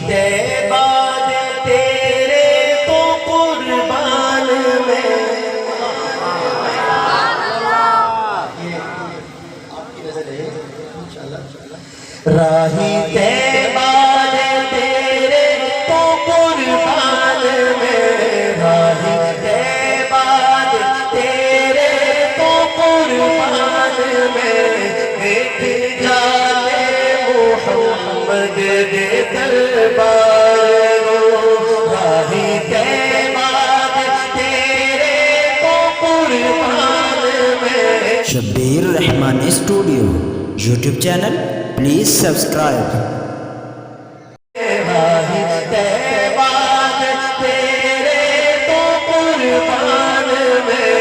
طیبہ تیرے تو قربان میں راہی طیبہ تیرے تو قربان میں راہی طیبہ تیرے تو قربان میں بیٹھ جائے محمد دے دربار راہی طیبہ تیرے تو قربان میں Shabbir Rehman studio YouTube channel please subscribe Rahi Tayyaba تیرے تو قربان میں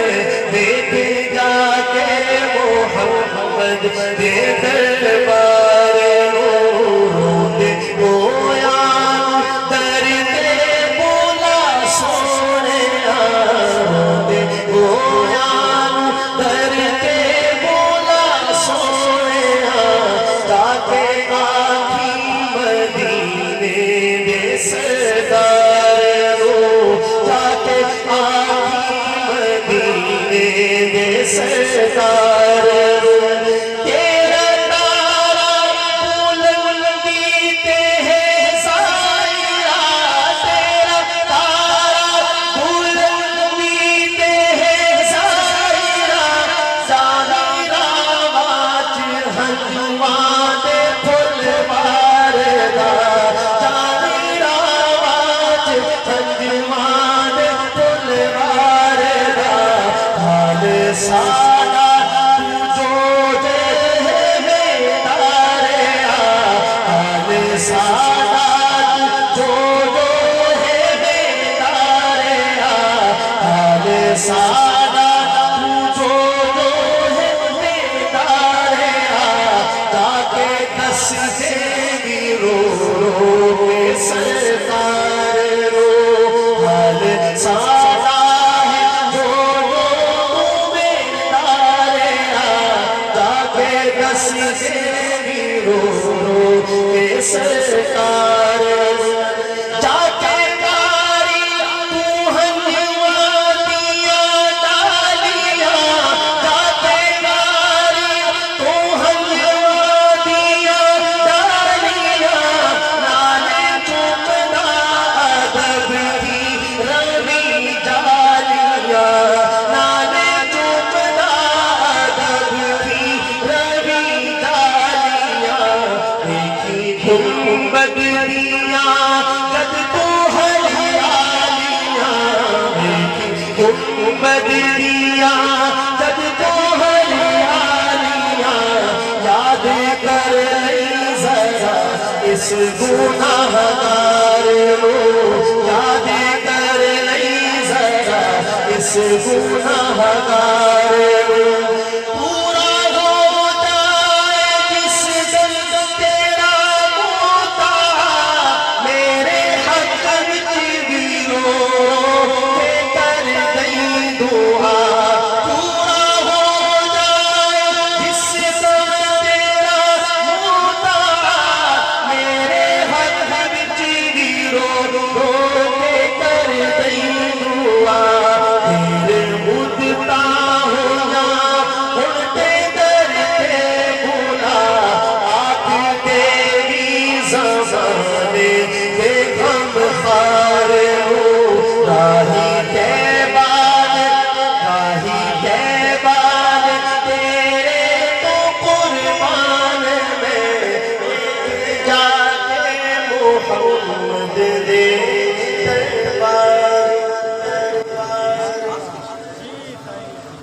بیٹھ جاتے محمد دے دربار روندے گویا در کے بولا سونیا روندے گویا در کے بولا سونیا تاکہ آنکھی مدینے دے سردار تاکہ آنکھی مدینے دے سردار تیرا تارا بلندیتے ہیں سائرہ تیرا تارا بلندیتے ہیں سائرہ ظاہرہ واچ ہنجوان پھل واردہ ظاہرہ واچ ہنجوان پھل واردہ حال سادہ جو جہ بیدارے حال سادہ جو ہے بیدارے حال سادہ جو ہے بیدارے تاکہ دس سے بھی رو رو کے سرکار رو حال سادہ ہے جو بیدارے تاکہ دس سے بھی رو رو کے سرکار جا کے کاری تو ہنجوا دیا ڈالیا جا کے کاری تو ہنجوا دیا ڈالیا نالے چوکنا ادب کی روی جالیا نالے چوکنا ادب کی روی جالیا دیکھی تم بدریاں جد تو ہریالیاں دیکھی تم بدریاں جد تو ہریالیاں یاد کر لئی ذرا اس گناہ گار کو یاد کر لئی ذرا اس گناہ گار کو پورا ہو جائے جس دن تیرا موتا میرے حق وچ بھی رو کے کر دئی دعا پورا ہو جائے جس دن تیرا موتا میرے حق وچ بھی رو کے کر دئی دعا تیرے مدتا ہونا اڑتے در کے بولا آپ تیری زمانے کے غم خار ہو راہی طیبہ تیرے تو قربان میں جا کے محمد دے دربار